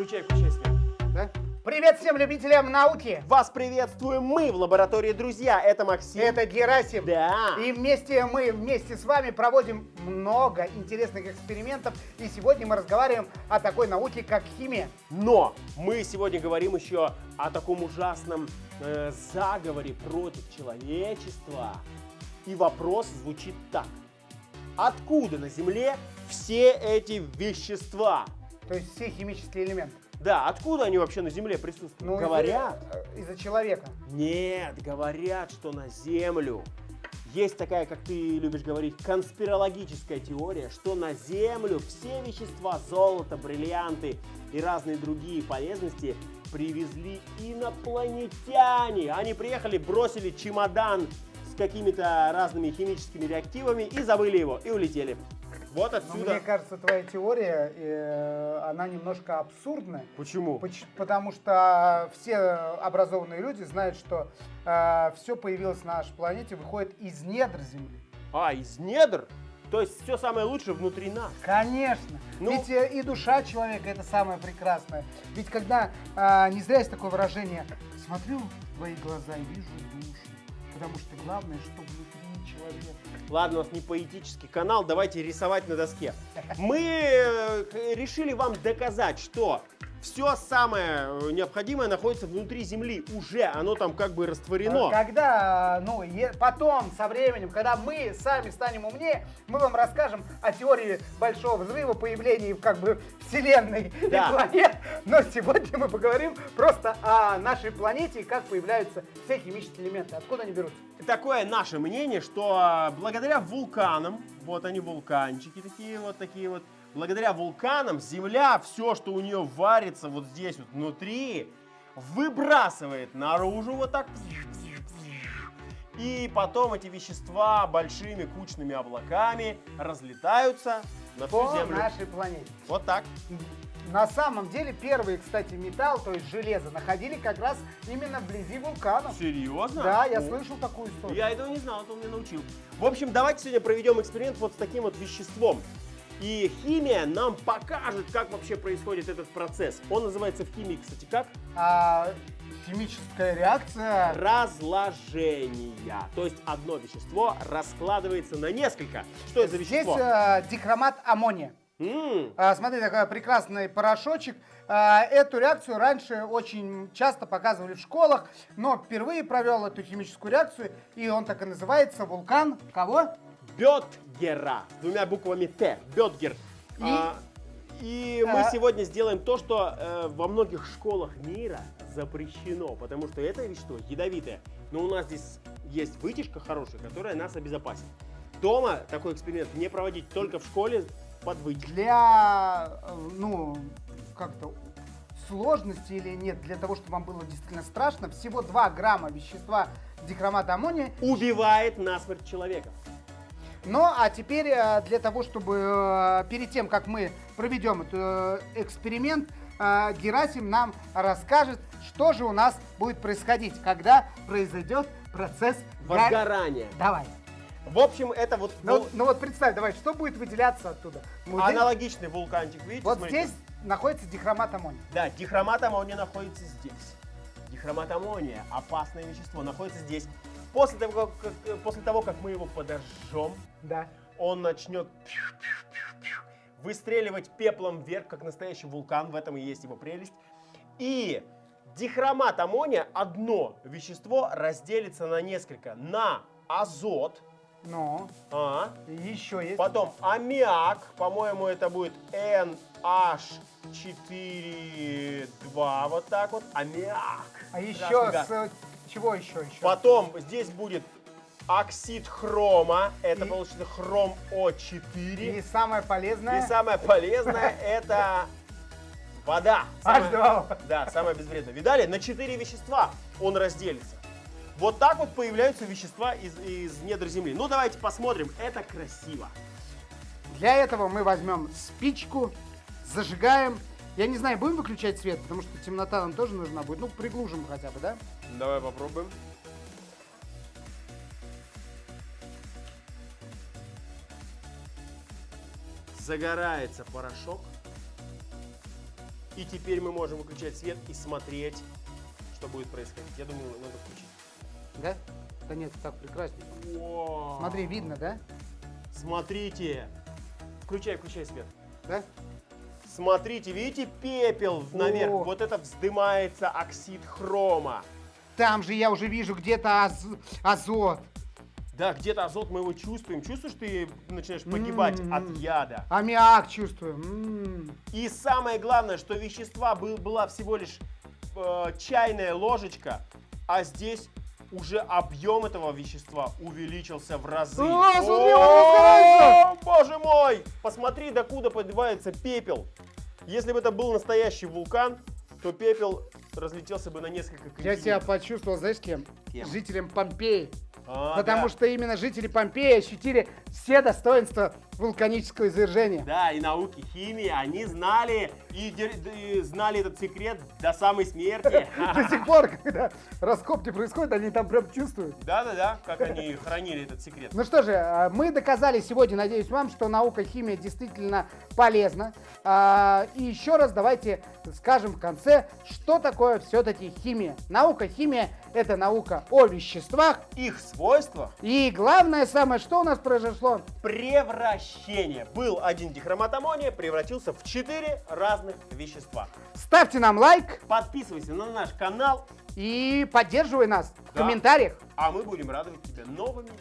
Включай свет. Да? Привет всем любителям науки! Вас приветствуем мы в лаборатории «Друзья». Это Максим. Это Герасим. Да. И мы вместе с вами проводим много интересных экспериментов. И сегодня мы разговариваем о такой науке, как химия. Но мы сегодня говорим еще о таком ужасном заговоре против человечества. И вопрос звучит так. Откуда на Земле все эти вещества? То есть все химические элементы. Да, откуда они вообще на Земле присутствуют? Ну, Говорят. Из-за человека. Нет, говорят, что на Землю есть такая, как ты любишь говорить, конспирологическая теория, что на Землю все вещества, золото, бриллианты и разные другие полезности привезли инопланетяне. Они приехали, бросили чемодан с какими-то разными химическими реактивами и забыли его, и улетели. Вот Но отсюда. мне кажется, твоя теория, она немножко абсурдная. Почему? Потому что все образованные люди знают, что все появилось на нашей планете, выходит из недр Земли. А, из недр? То есть все самое лучшее внутри нас. Конечно. Ну. Ведь и душа человека это самое прекрасное. Ведь когда, не зря есть такое выражение, смотрю в твои глаза и вижу душу. Потому что главное, что внутри человека. Ладно, у нас не поэтический канал, давайте рисовать на доске. Мы решили вам доказать, что все самое необходимое находится внутри Земли. Уже оно там как бы растворено. Когда, потом, со временем, когда мы сами станем умнее, мы вам расскажем о теории Большого Взрыва, появлении как бы Вселенной и планет. Но сегодня мы поговорим просто о нашей планете и как появляются все химические элементы, откуда они берутся. Такое наше мнение, что благодаря вулканам, вот они вулканчики такие вот, благодаря вулканам Земля, все, что у нее варится вот здесь вот внутри, выбрасывает наружу вот так. И потом эти вещества большими кучными облаками разлетаются на всю По Землю. нашей планете. Вот так. На самом деле первый, кстати, металл, то есть железо, находили как раз именно вблизи вулканов. Серьезно? Да, я О. слышал такую историю. Я этого не знал, это он меня научил. В общем, давайте сегодня проведем эксперимент вот с таким вот веществом. И химия нам покажет, как вообще происходит этот процесс. Он называется в химии, кстати, как? Химическая реакция. Разложение. То есть одно вещество раскладывается на несколько. Что это за вещество? Здесь дихромат аммония. Смотри, такой прекрасный порошочек. Эту реакцию раньше очень часто показывали в школах, но впервые провел эту химическую реакцию, и он так и называется, вулкан кого? Бёдгера. С двумя буквами Т. Бёдгер. И мы сегодня сделаем то, что во многих школах мира запрещено, потому что это вещество ядовитое. Но у нас здесь есть вытяжка хорошая, которая нас обезопасит. Дома такой эксперимент не проводить, только в школе под вытяжку. Для, как-то сложности или нет, для того, чтобы вам было действительно страшно, всего 2 грамма вещества дихромата аммония Убивает насмерть человека. Ну, а теперь для того, чтобы перед тем, как мы проведем этот эксперимент, Герасим нам расскажет, что же у нас будет происходить, когда произойдет процесс возгорания. Давай. В общем, это вот... Ну вот представь, давай, что будет выделяться оттуда? Аналогичный вулканчик, видите? Вот смотрите. здесь находится дихромат аммония. Да, дихромат аммония находится здесь. Дихромат аммония, опасное вещество, находится здесь. После того, как мы его подожжем, да, он начнет выстреливать пеплом вверх, как настоящий вулкан. В этом и есть его прелесть. И дихромат аммония, одно вещество, разделится на несколько. На азот. Ну, еще есть. Потом аммиак, по-моему, это будет NH4 2, вот так вот, аммиак. А еще чего еще? Потом здесь будет оксид хрома, это получится хром О4. И самое полезное? И самое полезное это вода. H2O. Да, самое безвредное. Видали? На 4 вещества он разделится. Вот так вот появляются вещества из недр Земли. Ну, давайте посмотрим. Это красиво. Для этого мы возьмем спичку, зажигаем. Я не знаю, будем выключать свет, потому что темнота нам тоже нужна будет. Ну, приглушим хотя бы, да? Давай попробуем. Загорается порошок. И теперь мы можем выключать свет и смотреть, что будет происходить. Я думаю, надо включить. Да? Да нет, так прекрасно. Вау. Смотри, видно, да? Смотрите. Включай свет. Да? Смотрите, видите пепел наверх? О. Вот это вздымается оксид хрома. Там же я уже вижу где-то азот. Да, где-то азот мы его чувствуем. Чувствуешь, ты начинаешь погибать от яда. Аммиак чувствую. И самое главное, что вещества была всего лишь чайная ложечка, а здесь уже объем этого вещества увеличился в разы. Смотри, он Боже мой! Посмотри, докуда поднимается пепел. Если бы это был настоящий вулкан, то пепел разлетелся бы на несколько Я континентов. себя почувствовал, знаешь, кем? Кем? Жителем Помпеи. А, Потому да. что именно жители Помпеи ощутили все достоинства вулканического извержения. Да, и науки химии, они знали и знали этот секрет до самой смерти. До сих пор, когда раскопки происходят, они там прям чувствуют. Да, как они хранили этот секрет. Ну что же, мы доказали сегодня, надеюсь, вам, что наука, химия действительно полезна. И еще раз давайте скажем в конце, что такое все-таки химия. Наука, химия – это наука о веществах. Их свойства И главное самое, что у нас произошло? превращение. Был один дихроматамония, превратился в 4 разных вещества. Ставьте нам лайк Подписывайся на наш канал, и поддерживай нас в Да. комментариях. а мы будем радовать тебя новыми